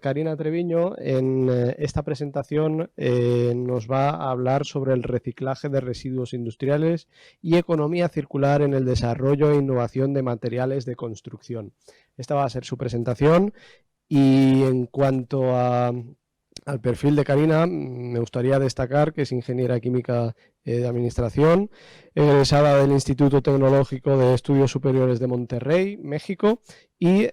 Karina Treviño en esta presentación nos va a hablar sobre el reciclaje de residuos industriales y economía circular en el desarrollo e innovación de materiales de construcción. Esta va a ser su presentación y en cuanto al perfil de Karina, me gustaría destacar que es ingeniera química de administración, egresada del Instituto Tecnológico de Estudios Superiores de Monterrey, México, y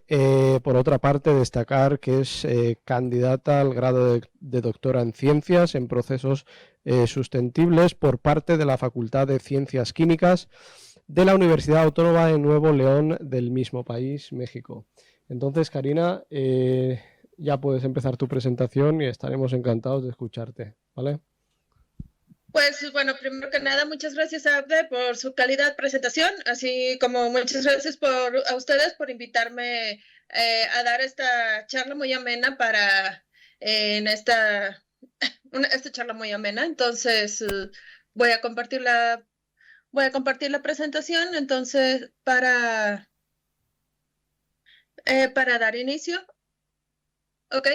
por otra parte destacar que es candidata al grado de doctora en Ciencias en Procesos Sustentables por parte de la Facultad de Ciencias Químicas de la Universidad Autónoma de Nuevo León del mismo país, México. Entonces, Karina, ya puedes empezar tu presentación y estaremos encantados de escucharte, ¿vale? Pues bueno, primero que nada, muchas gracias a Abde por su calidad presentación, así como muchas gracias a ustedes por invitarme a dar esta charla muy amena esta charla muy amena. Entonces voy a compartir la presentación. Entonces para dar inicio, ok,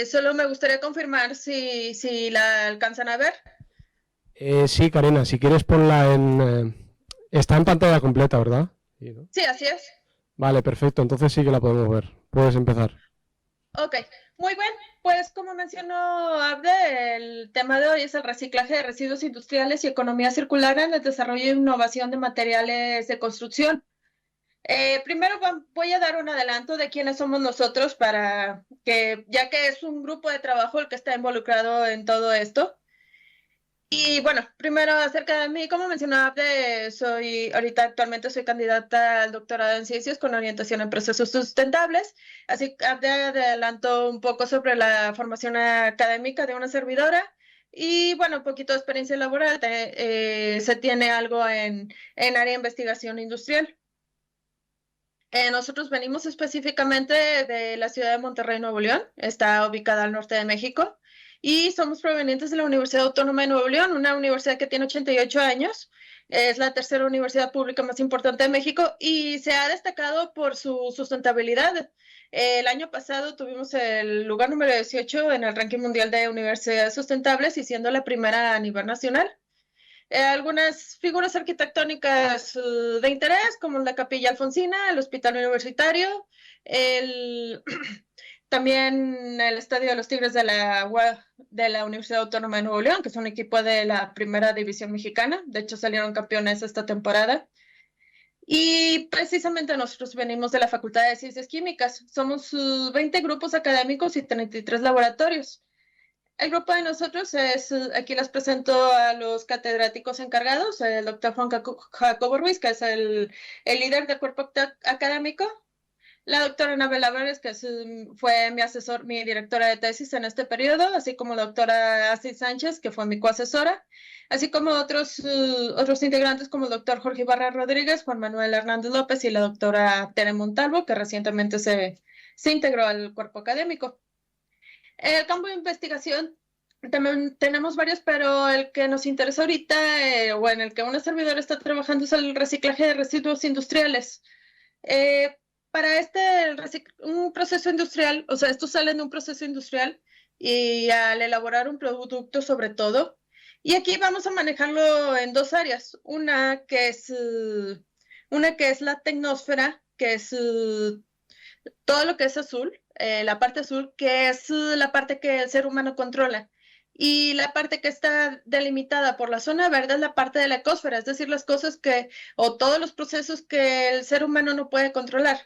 solo me gustaría confirmar si la alcanzan a ver. Sí, Karina, si quieres ponla está en pantalla completa, ¿verdad? Sí, ¿no? Sí, así es. Vale, perfecto, entonces sí que la podemos ver. Puedes empezar. Ok, muy bien. Pues como mencionó Abde, el tema de hoy es el reciclaje de residuos industriales y economía circular en el desarrollo e innovación de materiales de construcción. Primero voy a dar un adelanto de quiénes somos nosotros ya que es un grupo de trabajo el que está involucrado en todo esto. Y bueno, primero acerca de mí, como mencionaba Abde, actualmente soy candidata al doctorado en ciencias con orientación en procesos sustentables. Así que Abde adelantó un poco sobre la formación académica de una servidora. Y bueno, un poquito de experiencia laboral, se tiene algo en área de investigación industrial. Nosotros venimos específicamente de la ciudad de Monterrey, Nuevo León. Está ubicada al norte de México. Y somos provenientes de la Universidad Autónoma de Nuevo León, una universidad que tiene 88 años. Es la tercera universidad pública más importante de México y se ha destacado por su sustentabilidad. El año pasado tuvimos el lugar número 18 en el ranking mundial de universidades sustentables y siendo la primera a nivel nacional. Algunas figuras arquitectónicas de interés, como la Capilla Alfonsina, el Hospital Universitario, también el Estadio de los Tigres de la Universidad Autónoma de Nuevo León, que es un equipo de la Primera División Mexicana. De hecho, salieron campeones esta temporada. Y precisamente nosotros venimos de la Facultad de Ciencias Químicas. Somos 20 grupos académicos y 33 laboratorios. El grupo de nosotros aquí les presento a los catedráticos encargados, el doctor Juan Jacobo Ruiz, que es el líder del cuerpo académico, la doctora Anabela Álvarez, que fue mi directora de tesis en este periodo, así como la doctora Astrid Sánchez, que fue mi coasesora, así como otros integrantes como el doctor Jorge Ibarra Rodríguez, Juan Manuel Hernández López y la doctora Tere Montalvo, que recientemente se integró al cuerpo académico. El campo de investigación también tenemos varios, pero el que nos interesa ahorita o en el que una servidora está trabajando es el reciclaje de residuos industriales. Para un proceso industrial, o sea, estos salen de un proceso industrial y al elaborar un producto sobre todo. Y aquí vamos a manejarlo en dos áreas. Una que es la tecnosfera, que es todo lo que es azul, la parte azul, que es la parte que el ser humano controla. Y la parte que está delimitada por la zona verde es la parte de la ecosfera, es decir, o todos los procesos que el ser humano no puede controlar.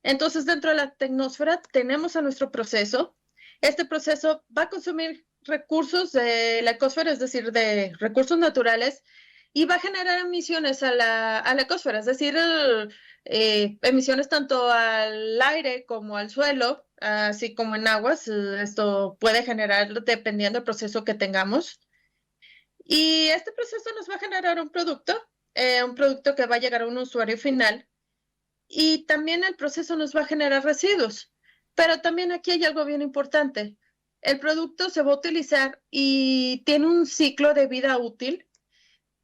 Entonces, dentro de la tecnosfera tenemos a nuestro proceso. Este proceso va a consumir recursos de la ecosfera, es decir, de recursos naturales, y va a generar emisiones a la ecosfera, es decir, emisiones tanto al aire como al suelo, así como en aguas. Esto puede generar dependiendo del proceso que tengamos. Y este proceso nos va a generar un producto que va a llegar a un usuario final. Y también el proceso nos va a generar residuos. Pero también aquí hay algo bien importante. El producto se va a utilizar y tiene un ciclo de vida útil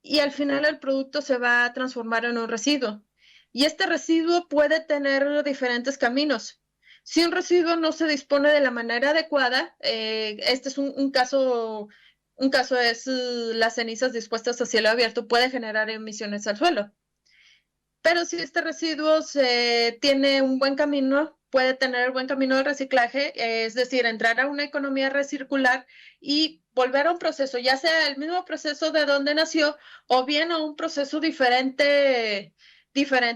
y al final el producto se va a transformar en un residuo. y este residuo puede tener diferentes caminos. Si un residuo no se dispone de la manera adecuada, este es un caso es las cenizas dispuestas a cielo abierto puede generar emisiones al suelo. Pero si este residuo tiene un buen camino, puede tener buen camino de reciclaje, es decir, entrar a una economía recircular y volver a un proceso, ya sea el mismo proceso de donde nació o bien a un proceso diferente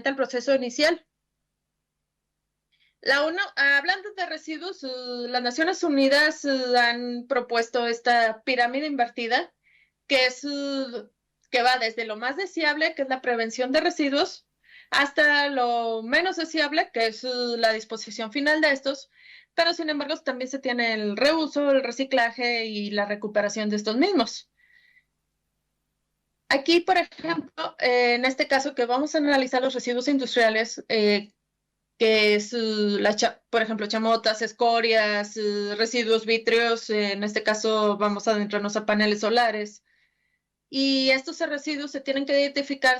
al proceso inicial. Hablando de residuos, las Naciones Unidas han propuesto esta pirámide invertida, que que va desde lo más deseable, que es la prevención de residuos, hasta lo menos deseable, que es la disposición final de estos, pero sin embargo también se tiene el reuso, el reciclaje y la recuperación de estos mismos. Aquí, por ejemplo, en este caso que vamos a analizar los residuos industriales, que es, por ejemplo, chamotas, escorias, residuos vítreos, en este caso vamos a adentrarnos a paneles solares. Y estos residuos se tienen que identificar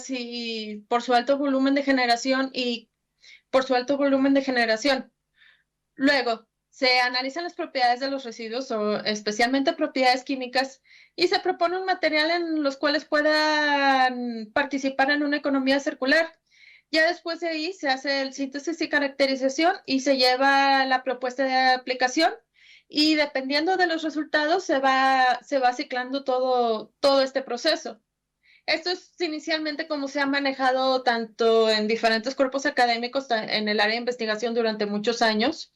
por su alto volumen de generación y por su alto volumen de generación. Luego, se analizan las propiedades de los residuos, o especialmente propiedades químicas, y se propone un material en los cuales puedan participar en una economía circular. Ya después de ahí se hace el síntesis y caracterización y se lleva la propuesta de aplicación y dependiendo de los resultados se va ciclando todo este proceso. Esto es inicialmente como se ha manejado tanto en diferentes cuerpos académicos en el área de investigación durante muchos años.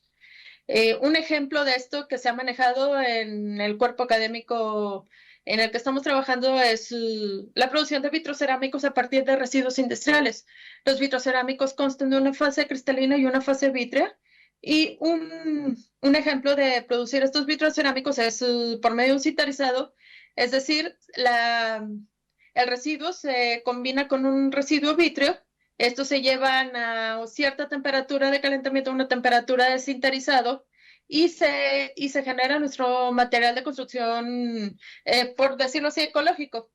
Un ejemplo de esto que se ha manejado en el cuerpo académico en el que estamos trabajando es la producción de vitrocerámicos a partir de residuos industriales. Los vitrocerámicos constan de una fase cristalina y una fase vítrea. Y un ejemplo de producir estos vitrocerámicos es por medio de un sinterizado, es decir, el residuo se combina con un residuo vítreo. Estos se llevan a cierta temperatura de calentamiento, una temperatura de sinterizado, y se genera nuestro material de construcción, por decirlo así, ecológico.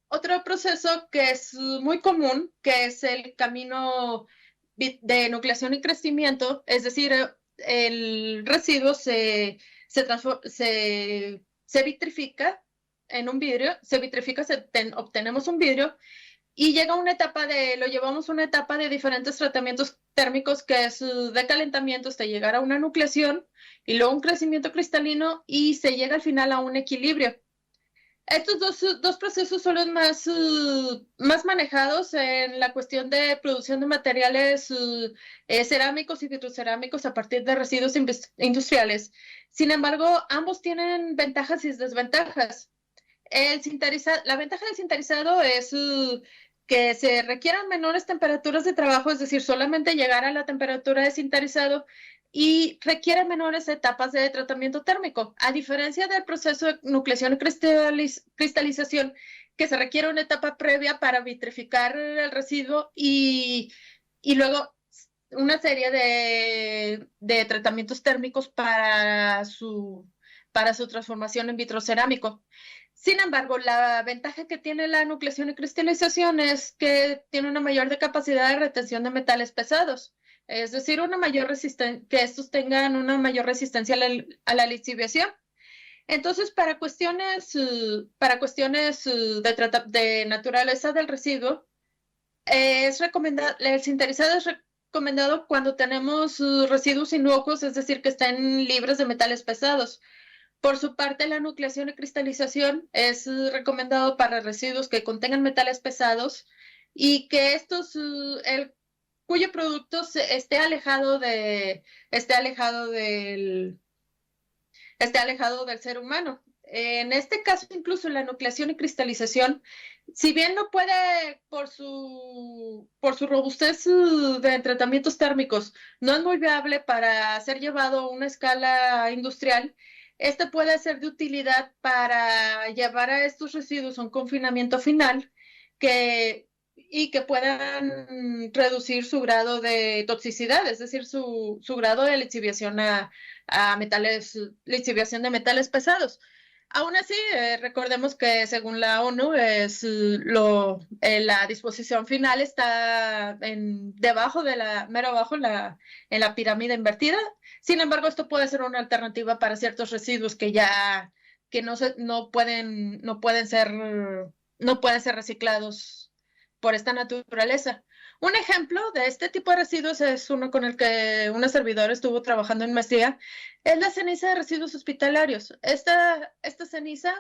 Otro proceso que es muy común, que es el camino de nucleación y crecimiento, es decir, el residuo se vitrifica en un vidrio, obtenemos un vidrio y llega una etapa lo llevamos a una etapa de diferentes tratamientos térmicos que es de calentamiento hasta llegar a una nucleación y luego un crecimiento cristalino y se llega al final a un equilibrio. Estos dos procesos son los más manejados en la cuestión de producción de materiales cerámicos y vitrocerámicos a partir de residuos industriales. Sin embargo, ambos tienen ventajas y desventajas. La ventaja del sinterizado es que se requieran menores temperaturas de trabajo, es decir, solamente llegar a la temperatura de sinterizado y requiere menores etapas de tratamiento térmico, a diferencia del proceso de nucleación y cristalización, que se requiere una etapa previa para vitrificar el residuo y luego una serie de tratamientos térmicos para su transformación en vitrocerámico. Sin embargo, la ventaja que tiene la nucleación y cristalización es que tiene una mayor capacidad de retención de metales pesados, es decir, que estos tengan una mayor resistencia a la lixiviación. Entonces, para cuestiones de naturaleza del residuo, el sinterizado es recomendado cuando tenemos residuos inocuos, es decir, que estén libres de metales pesados. Por su parte, la nucleación y cristalización es recomendado para residuos que contengan metales pesados y que cuyo producto esté alejado del ser humano. En este caso, incluso la nucleación y cristalización, si bien no puede, por su robustez de tratamientos térmicos, no es muy viable para ser llevado a una escala industrial, este puede ser de utilidad para llevar a estos residuos a un confinamiento final y que puedan reducir su grado de toxicidad, es decir, su grado de lixiviación lixiviación de metales pesados. Aún así, recordemos que según la ONU, la disposición final está mero abajo en la pirámide invertida. Sin embargo, esto puede ser una alternativa para ciertos residuos que no pueden ser reciclados por esta naturaleza. Un ejemplo de este tipo de residuos es uno con el que una servidora estuvo trabajando en maestría, es la ceniza de residuos hospitalarios. Esta ceniza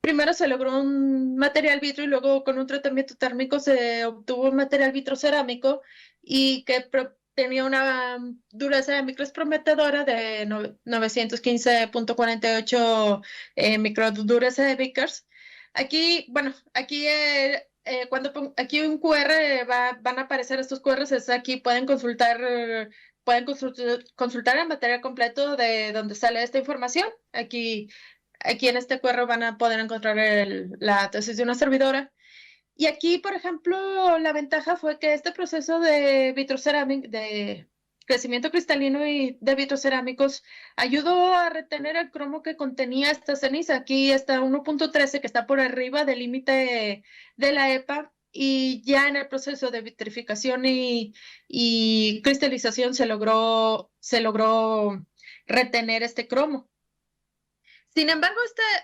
primero se logró un material vitro y luego con un tratamiento térmico se obtuvo un material vitrocerámico y que tenía una dureza de micros prometedora de 915.48 microdureza de Vickers. Aquí, bueno, aquí un QR van a aparecer estos QRs, aquí pueden consultar el material completo de donde sale esta información. Aquí en este QR van a poder encontrar la tesis de una servidora. Y aquí, por ejemplo, la ventaja fue que este proceso de crecimiento cristalino y de vitrocerámicos ayudó a retener el cromo que contenía esta ceniza. Aquí está 1.13, que está por arriba del límite de la EPA, y ya en el proceso de vitrificación y cristalización se logró retener este cromo. Sin embargo,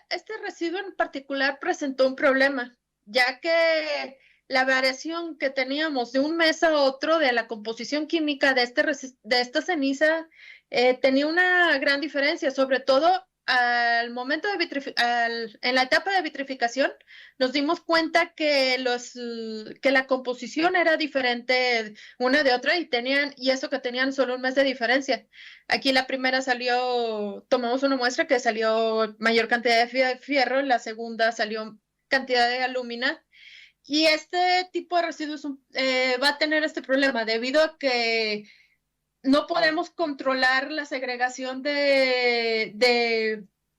este residuo en particular presentó un problema, ya que la variación que teníamos de un mes a otro de la composición química de esta ceniza tenía una gran diferencia, sobre todo al momento en la etapa de vitrificación, nos dimos cuenta que la composición era diferente una de otra y eso que tenían solo un mes de diferencia. Aquí la primera tomamos una muestra que salió mayor cantidad de fierro, la segunda salió cantidad de alúmina, y este tipo de residuos va a tener este problema debido a que no podemos controlar la segregación de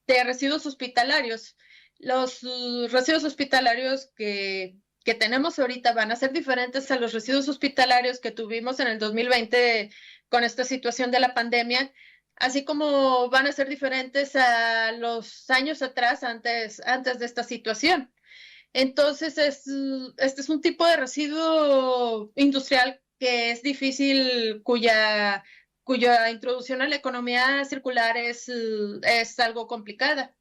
residuos hospitalarios. Los residuos hospitalarios que tenemos ahorita van a ser diferentes a los residuos hospitalarios que tuvimos en el 2020 con esta situación de la pandemia, así como van a ser diferentes a los años atrás, antes de esta situación. Entonces, este es un tipo de residuo industrial que es difícil, cuya introducción a la economía circular es algo complicada.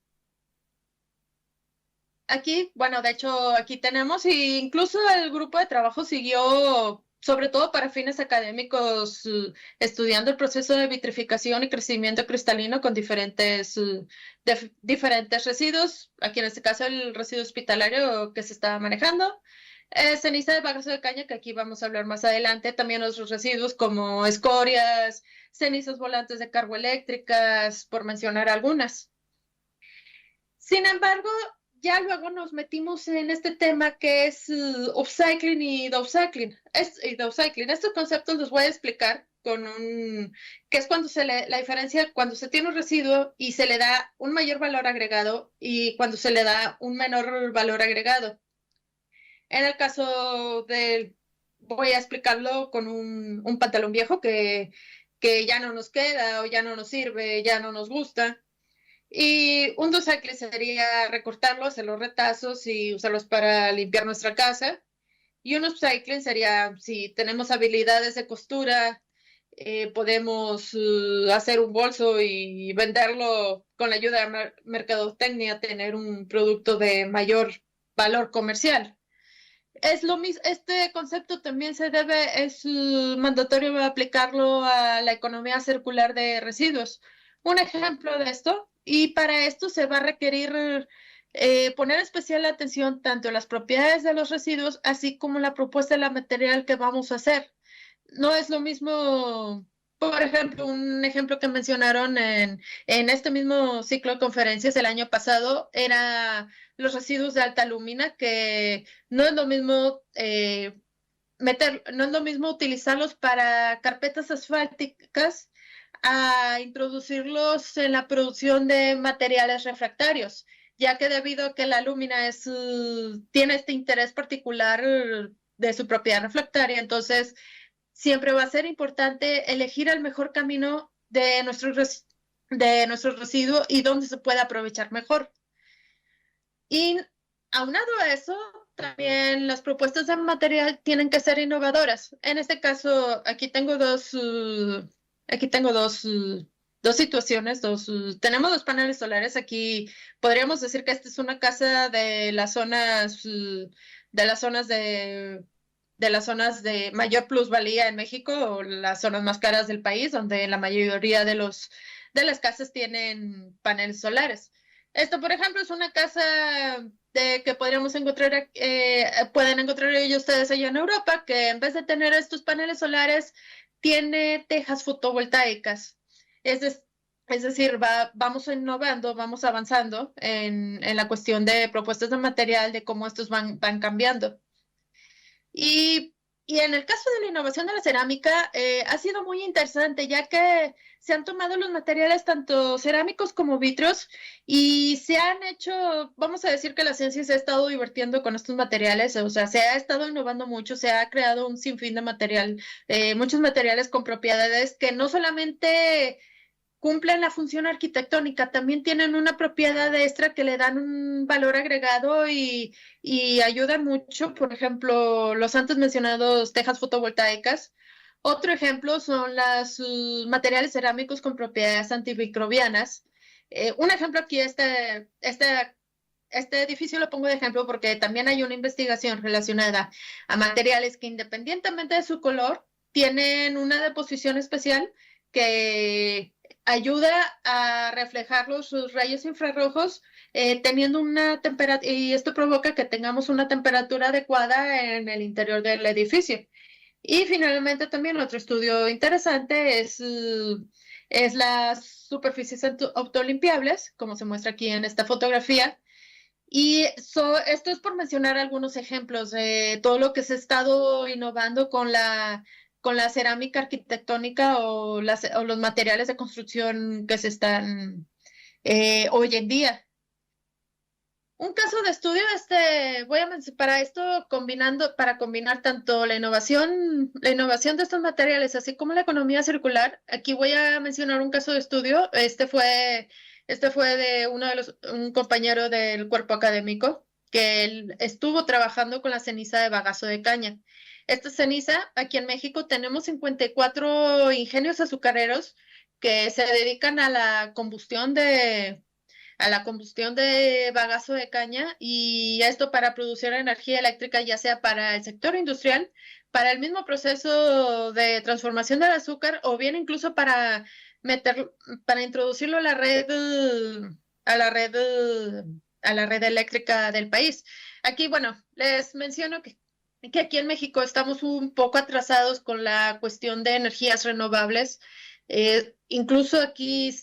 Aquí, bueno, de hecho, aquí tenemos, y incluso el grupo de trabajo siguió, sobre todo para fines académicos, estudiando el proceso de vitrificación y crecimiento cristalino con diferentes residuos. Aquí en este caso el residuo hospitalario que se estaba manejando, ceniza de bagazo de caña, que aquí vamos a hablar más adelante, también otros residuos como escorias, cenizas volantes de carboeléctricas, por mencionar algunas. Sin embargo, ya luego nos metimos en este tema que es upcycling y downcycling. Estos conceptos los voy a explicar que es la diferencia cuando se tiene un residuo y se le da un mayor valor agregado y cuando se le da un menor valor agregado. En el caso voy a explicarlo con un pantalón viejo que ya no nos queda o ya no nos sirve, ya no nos gusta. Y un dosacle sería recortarlos, hacer los retazos y usarlos para limpiar nuestra casa. Y un upcycling sería, si tenemos habilidades de costura, podemos hacer un bolso y venderlo con la ayuda de mercadotecnia, tener un producto de mayor valor comercial. Es lo mismo, este concepto también es mandatorio aplicarlo a la economía circular de residuos. Un ejemplo de esto, y para esto se va a requerir poner especial atención tanto a las propiedades de los residuos, así como la propuesta de la material que vamos a hacer. No es lo mismo, por ejemplo, un ejemplo que mencionaron en este mismo ciclo de conferencias el año pasado, era los residuos de alta alúmina, que no es lo mismo no es lo mismo utilizarlos para carpetas asfálticas a introducirlos en la producción de materiales refractarios, ya que debido a que la alúmina tiene este interés particular de su propiedad refractaria, entonces siempre va a ser importante elegir el mejor camino de de nuestros residuos y dónde se puede aprovechar mejor. Y aunado a eso, también las propuestas de material tienen que ser innovadoras. En este caso, aquí tengo dos situaciones. Tenemos dos paneles solares. Aquí podríamos decir que esta es una casa de las zonas, de las zonas de mayor plusvalía en México o las zonas más caras del país, donde la mayoría de las casas tienen paneles solares. Esto, por ejemplo, es una casa que podríamos encontrar, pueden encontrar ellos ustedes allá en Europa, que en vez de tener estos paneles solares, tiene tejas fotovoltaicas. Es, des, es decir, vamos innovando, vamos avanzando en la cuestión de propuestas de material, de cómo estos van cambiando. Y en el caso de la innovación de la cerámica, ha sido muy interesante, ya que se han tomado los materiales tanto cerámicos como vitreos y se han hecho, vamos a decir que la ciencia se ha estado divirtiendo con estos materiales, o sea, se ha estado innovando mucho, se ha creado un sinfín de material, muchos materiales con propiedades que no solamente cumplen la función arquitectónica, también tienen una propiedad extra que le dan un valor agregado y ayudan mucho. Por ejemplo, los antes mencionados tejas fotovoltaicas. Otro ejemplo son los materiales cerámicos con propiedades antimicrobianas. Un ejemplo aquí, este edificio lo pongo de ejemplo porque también hay una investigación relacionada a materiales que independientemente de su color, tienen una deposición especial que ayuda a reflejar los rayos infrarrojos teniendo una temperatura, y esto provoca que tengamos una temperatura adecuada en el interior del edificio. Y finalmente también otro estudio interesante es las superficies autolimpiables, como se muestra aquí en esta fotografía. Y esto es por mencionar algunos ejemplos de todo lo que se ha estado innovando con la cerámica arquitectónica o los materiales de construcción que se están hoy en día. Un caso de estudio, voy a mencionar para esto para combinar tanto la innovación de estos materiales, así como la economía circular. Aquí voy a mencionar un caso de estudio. Este fue de un compañero del cuerpo académico que él estuvo trabajando con la ceniza de bagazo de caña. Esta ceniza, aquí en México tenemos 54 ingenios azucareros que se dedican a la combustión de bagazo de caña y esto para producir energía eléctrica, ya sea para el sector industrial, para el mismo proceso de transformación del azúcar o bien incluso para introducirlo a a la red, a la red eléctrica del país. Aquí, bueno, les menciono que aquí en México estamos un poco atrasados con la cuestión de energías renovables. Incluso aquí,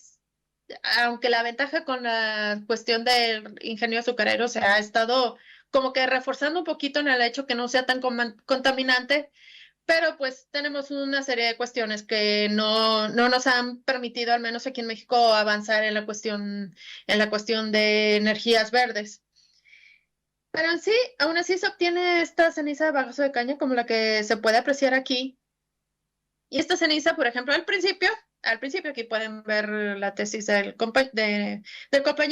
aunque la ventaja con la cuestión del ingenio azucarero se ha estado como que reforzando un poquito en el hecho que no sea tan contaminante, pero pues tenemos una serie de cuestiones que no nos han permitido, al menos aquí en México, avanzar en la cuestión de energías verdes. Pero en sí, aún así se obtiene esta ceniza de bagazo de caña como la que se puede apreciar aquí. Y esta ceniza, por ejemplo, al principio aquí pueden ver la tesis del compañero,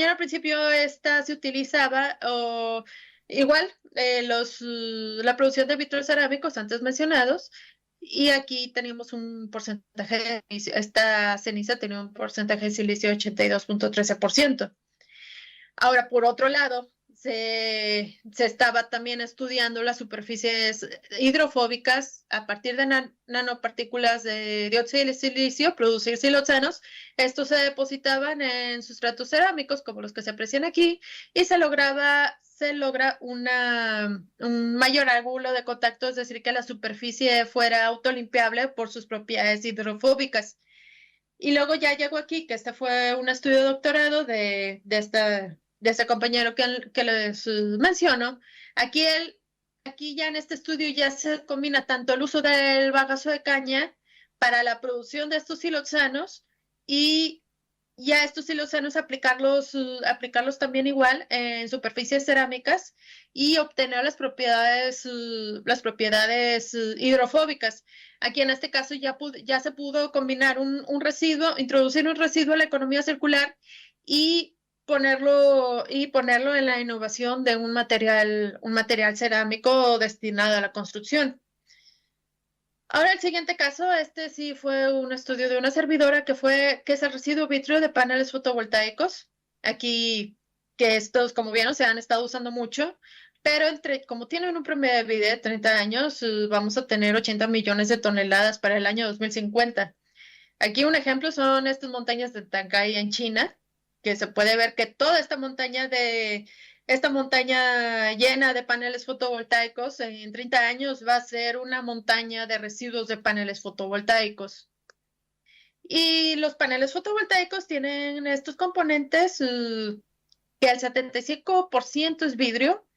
al principio esta se utilizaba o igual la producción de vitros cerámicos antes mencionados, y aquí teníamos un porcentaje, esta ceniza tenía un porcentaje de silicio de 82.13%. Ahora, por otro lado, se estaba también estudiando las superficies hidrofóbicas a partir de nanopartículas de dióxido de silicio, producir siloxanos. Estos se depositaban en sustratos cerámicos, como los que se aprecian aquí, y se logra un mayor ángulo de contacto, es decir, que la superficie fuera autolimpiable por sus propiedades hidrofóbicas. Y luego ya llegó aquí, que este fue un estudio de doctorado de este compañero que les menciono. Aquí ya en este estudio ya se combina tanto el uso del bagazo de caña para la producción de estos siloxanos y ya estos siloxanos aplicarlos también igual en superficies cerámicas y obtener las propiedades hidrofóbicas. Aquí en este caso ya se pudo combinar un residuo, introducir un residuo a la economía circular y ponerlo en la innovación de un material cerámico destinado a la construcción. Ahora el siguiente caso, este sí fue un estudio de una servidora que es el residuo vítreo de paneles fotovoltaicos. Aquí, que estos, como vieron, se han estado usando mucho, pero como tienen un promedio de vida de 30 años, vamos a tener 80 millones de toneladas para el año 2050. Aquí un ejemplo son estas montañas de Tangkai en China, que se puede ver que toda esta montaña llena de paneles fotovoltaicos en 30 años va a ser una montaña de residuos de paneles fotovoltaicos. Y los paneles fotovoltaicos tienen estos componentes que el 75% es vidrio,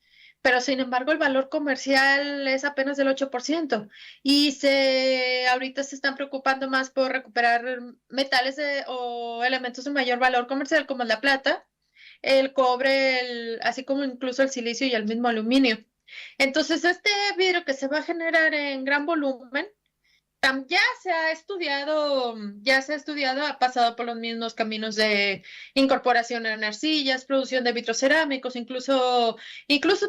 pero sin embargo el valor comercial es apenas del 8%. Y ahorita se están preocupando más por recuperar o elementos de mayor valor comercial como la plata, el cobre, así como incluso el silicio y el mismo aluminio. Entonces, este vidrio que se va a generar en gran volumen ya se ha estudiado, ha pasado por los mismos caminos de incorporación en arcillas, producción de vitrocerámicos, incluso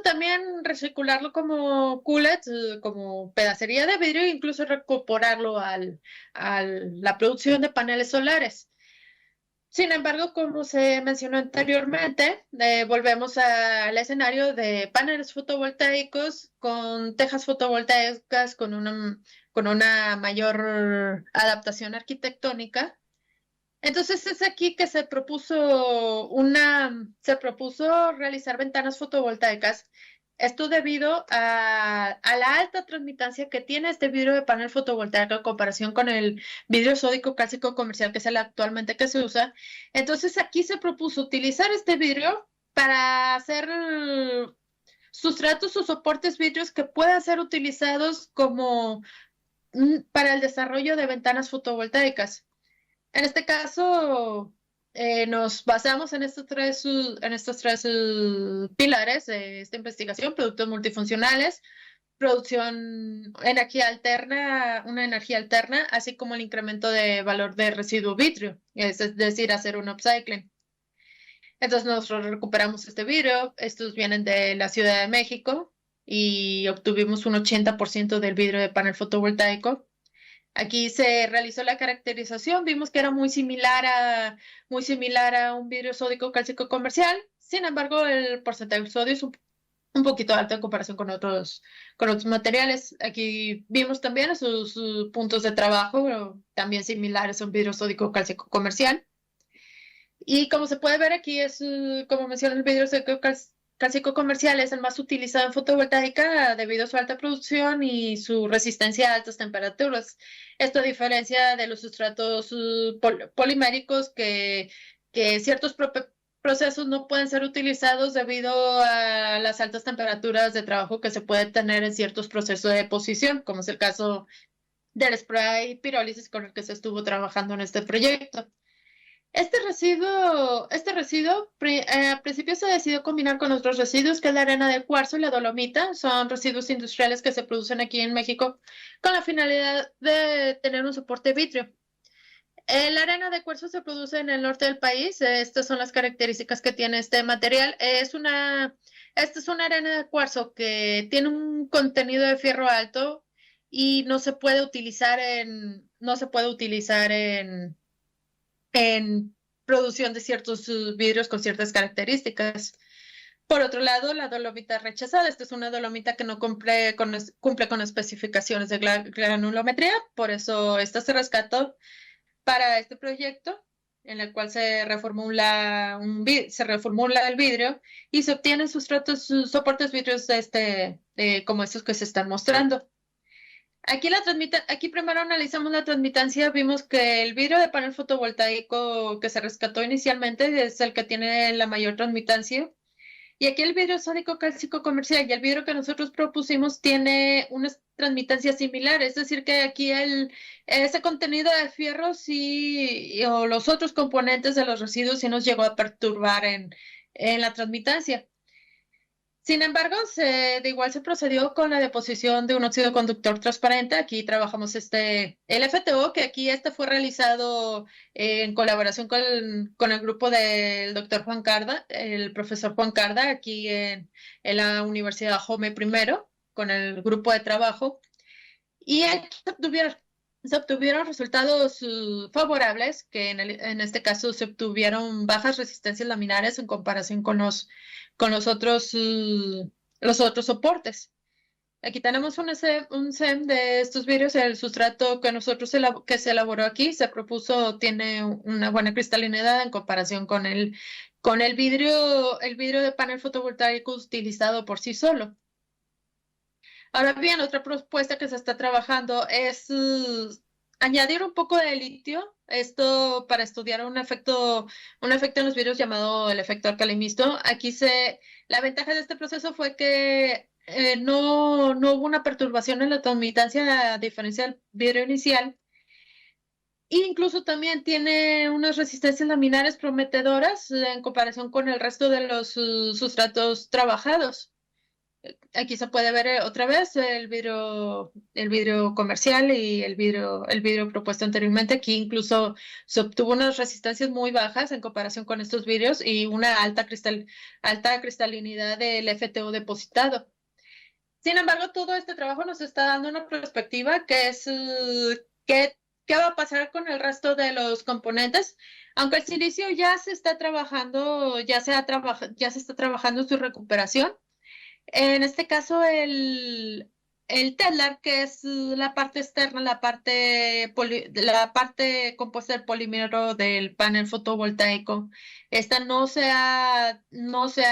también reciclarlo como cullet, como pedacería de vidrio, e incluso recuperarlo a la producción de paneles solares. Sin embargo, como se mencionó anteriormente, volvemos al escenario de paneles fotovoltaicos con tejas fotovoltaicas con una mayor adaptación arquitectónica. Entonces es aquí que se propuso realizar ventanas fotovoltaicas. Esto debido a la alta transmitancia que tiene este vidrio de panel fotovoltaico en comparación con el vidrio sódico clásico comercial, que es el actualmente que se usa. Entonces aquí se propuso utilizar este vidrio para hacer sustratos o soportes vidrios que puedan ser utilizados para el desarrollo de ventanas fotovoltaicas. En este caso, nos basamos en estos tres pilares de esta investigación: productos multifuncionales, una energía alterna, así como el incremento de valor de residuo vitrio, es decir, hacer un upcycling. Entonces nosotros recuperamos este vidrio, estos vienen de la Ciudad de México y obtuvimos un 80% del vidrio de panel fotovoltaico. Aquí se realizó la caracterización, vimos que era muy similar a un vidrio sódico cálcico comercial. Sin embargo, el porcentaje de sodio es un poquito alto en comparación con otros materiales. Aquí vimos también sus puntos de trabajo, también similares a un vidrio sódico cálcico comercial. Y como se puede ver aquí, como menciona, el vidrio sódico cálcico comercial es el más utilizado en fotovoltaica debido a su alta producción y su resistencia a altas temperaturas. Esto a diferencia de los sustratos poliméricos que ciertos procesos no pueden ser utilizados debido a las altas temperaturas de trabajo que se puede tener en ciertos procesos de deposición, como es el caso del spray pirólisis con el que se estuvo trabajando en este proyecto. Al principio se decidió combinar con otros residuos, que es la arena de cuarzo y la dolomita. Son residuos industriales que se producen aquí en México con la finalidad de tener un soporte vitrio. La arena de cuarzo se produce en el norte del país. Estas son las características que tiene este material. Esta es una arena de cuarzo que tiene un contenido de fierro alto y no se puede utilizar en producción de ciertos vidrios con ciertas características. Por otro lado, la dolomita rechazada. Esta es una dolomita que no cumple con especificaciones de granulometría, por eso esta se rescató para este proyecto, en el cual se reformula el vidrio y se obtienen soportes vidrios como estos que se están mostrando. Aquí primero analizamos la transmitancia, vimos que el vidrio de panel fotovoltaico que se rescató inicialmente es el que tiene la mayor transmitancia. Y aquí el vidrio sódico cálcico comercial y el vidrio que nosotros propusimos tiene unas transmitancias similares, es decir, que aquí ese contenido de fierro o los otros componentes de los residuos sí nos llegó a perturbar en la transmitancia. Sin embargo, de igual se procedió con la deposición de un óxido conductor transparente. Aquí trabajamos el FTO, que aquí fue realizado en colaboración con el grupo del doctor Juan Carda, el profesor Juan Carda, aquí en la Universidad Jome I, con el grupo de trabajo. Y aquí se obtuvieron resultados favorables, que en este caso se obtuvieron bajas resistencias laminares en comparación con los otros soportes. Aquí tenemos un SEM de estos vidrios. El sustrato que que se elaboró aquí se propuso tiene una buena cristalinidad en comparación con el vidrio de panel fotovoltaico utilizado por sí solo. Ahora bien, otra propuesta que se está trabajando es añadir un poco de litio, esto para estudiar un efecto en los vidrios llamado el efecto alcalimisto. La ventaja de este proceso fue que no hubo una perturbación en la transmitancia a diferencia del vidrio inicial. E incluso también tiene unas resistencias laminares prometedoras en comparación con el resto de los sustratos trabajados. Aquí se puede ver otra vez el vidrio comercial y el vidrio propuesto anteriormente. Aquí incluso se obtuvo unas resistencias muy bajas en comparación con estos vidrios y una alta cristalinidad del FTO depositado. Sin embargo, todo este trabajo nos está dando una perspectiva que es qué va a pasar con el resto de los componentes. Aunque el silicio ya se está trabajando, ya se está trabajando su recuperación. En este caso, el telar, que es la parte externa, la parte compuesta del polímero del panel fotovoltaico, esta no se ha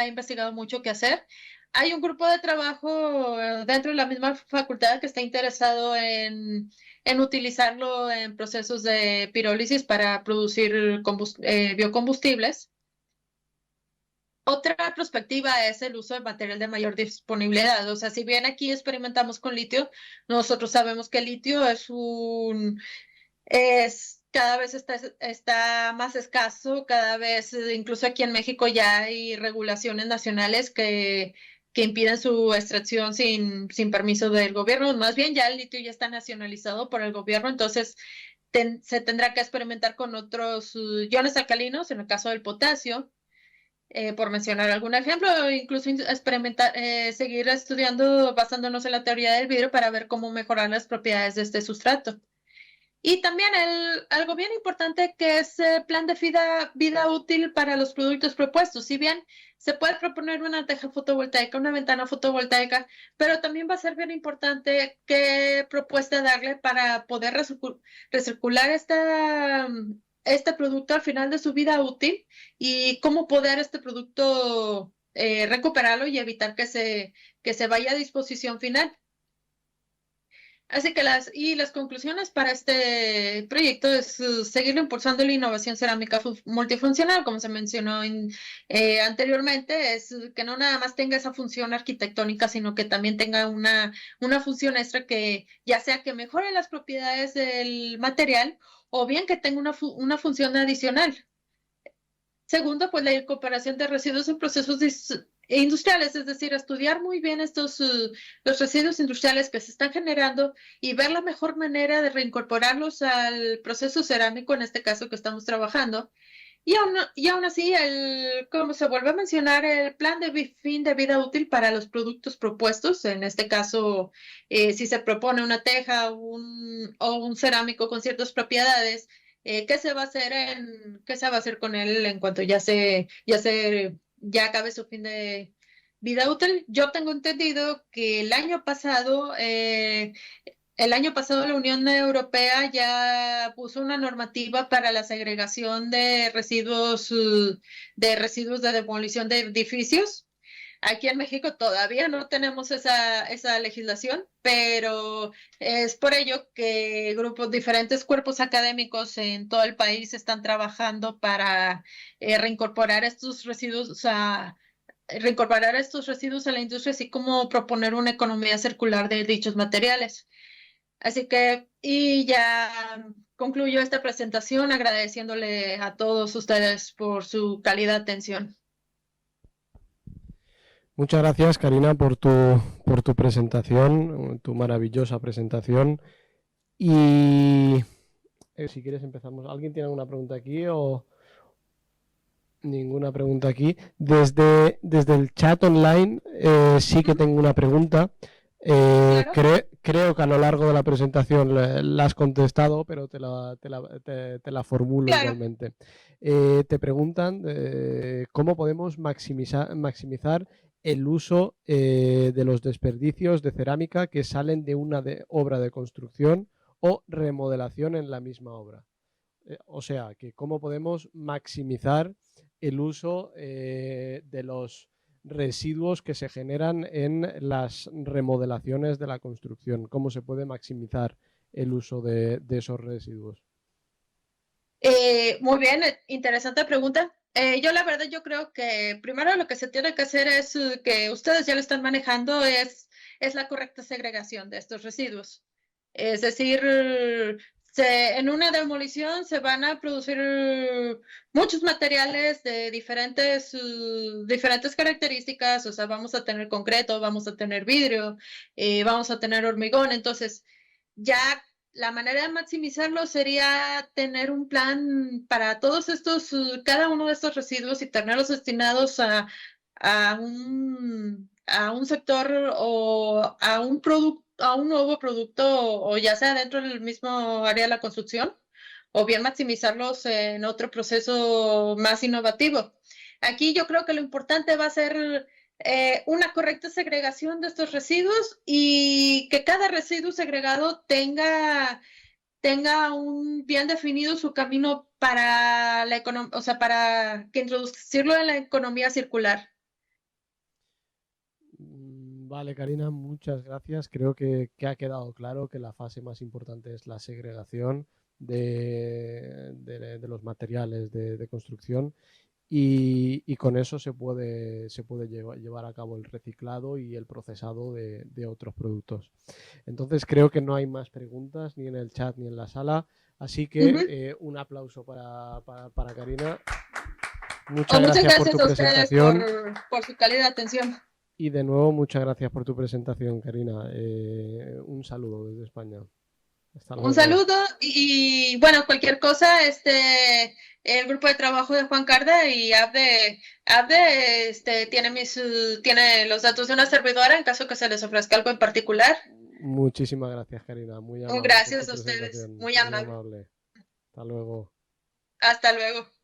investigado mucho qué hacer. Hay un grupo de trabajo dentro de la misma facultad que está interesado en utilizarlo en procesos de pirólisis para producir biocombustibles. Otra perspectiva es el uso de material de mayor disponibilidad. O sea, si bien aquí experimentamos con litio, nosotros sabemos que el litio cada vez está más escaso, cada vez, incluso aquí en México ya hay regulaciones nacionales que impiden su extracción sin permiso del gobierno. Más bien ya el litio ya está nacionalizado por el gobierno, entonces se tendrá que experimentar con otros iones alcalinos, en el caso del potasio. Por mencionar algún ejemplo, o incluso experimentar, seguir estudiando basándonos en la teoría del vidrio para ver cómo mejorar las propiedades de este sustrato. Y también algo bien importante que es el plan de vida útil para los productos propuestos. Si bien se puede proponer una teja fotovoltaica, una ventana fotovoltaica, pero también va a ser bien importante qué propuesta darle para poder recircular este producto al final de su vida útil y cómo poder este producto recuperarlo y evitar que se vaya a disposición final. Así que las conclusiones para este proyecto es seguir impulsando la innovación cerámica multifuncional, como se mencionó anteriormente, es que no nada más tenga esa función arquitectónica, sino que también tenga una función extra que ya sea que mejore las propiedades del material o bien que tenga una función adicional. Segundo, pues la incorporación de residuos en procesos industriales, es decir, estudiar muy bien los residuos industriales que se están generando y ver la mejor manera de reincorporarlos al proceso cerámico, en este caso que estamos trabajando. Y aún así, como se vuelve a mencionar, el plan de fin de vida útil para los productos propuestos, en este caso, si se propone una teja o un cerámico con ciertas propiedades, ¿qué se va a hacer con él en cuanto ya acabe su fin de vida útil? Yo tengo entendido que el año pasado la Unión Europea ya puso una normativa para la segregación de residuos de demolición de edificios. Aquí en México todavía no tenemos esa legislación, pero es por ello que diferentes cuerpos académicos en todo el país están trabajando para reincorporar estos residuos reincorporar estos residuos a la industria, así como proponer una economía circular de dichos materiales. Así que, y ya concluyo esta presentación agradeciéndole a todos ustedes por su cálida atención. Muchas gracias, Karina, por tu presentación, tu maravillosa presentación. Y si quieres empezamos. ¿Alguien tiene alguna pregunta aquí o ninguna pregunta aquí? Desde el chat online sí que tengo una pregunta. Claro. Creo que a lo largo de la presentación la has contestado, pero te la formulo Claro. igualmente. Te preguntan cómo podemos maximizar el uso de los desperdicios de cerámica que salen de una obra de construcción o remodelación en la misma obra. O sea, que cómo podemos maximizar el uso de los residuos que se generan en las remodelaciones de la construcción. ¿Cómo se puede maximizar el uso de esos residuos? Muy bien, interesante pregunta. Yo la verdad, yo creo que primero lo que se tiene que hacer es que ustedes ya lo están manejando, es la correcta segregación de estos residuos. Es decir, en una demolición se van a producir muchos materiales de diferentes características, o sea, vamos a tener concreto, vamos a tener vidrio, vamos a tener hormigón, entonces ya la manera de maximizarlo sería tener un plan para todos estos, cada uno de estos residuos y tenerlos destinados a un sector o a un producto, a un nuevo producto, o ya sea dentro del mismo área de la construcción, o bien maximizarlos en otro proceso más innovativo. Aquí yo creo que lo importante va a ser una correcta segregación de estos residuos y que cada residuo segregado tenga un bien definido su camino para la economía, o sea, para que introducirlo en la economía circular. Vale, Karina, muchas gracias. Creo que ha quedado claro que la fase más importante es la segregación de los materiales de construcción y con eso se puede llevar a cabo el reciclado y el procesado de otros productos. Entonces creo que no hay más preguntas ni en el chat ni en la sala, así que un aplauso para Karina. Muchas Muchas gracias por gracias tu a ustedes presentación. por su cálida atención. Y de nuevo, muchas gracias por tu presentación, Karina. Un saludo desde España. Hasta luego. Un saludo y bueno, cualquier cosa, el grupo de trabajo de Juan Carda y Abde, tiene los datos de una servidora en caso que se les ofrezca algo en particular. Muchísimas gracias, Karina. Muy amable por Gracias tu a ustedes, presentación. muy Muy amable. amable. Hasta luego. Hasta luego.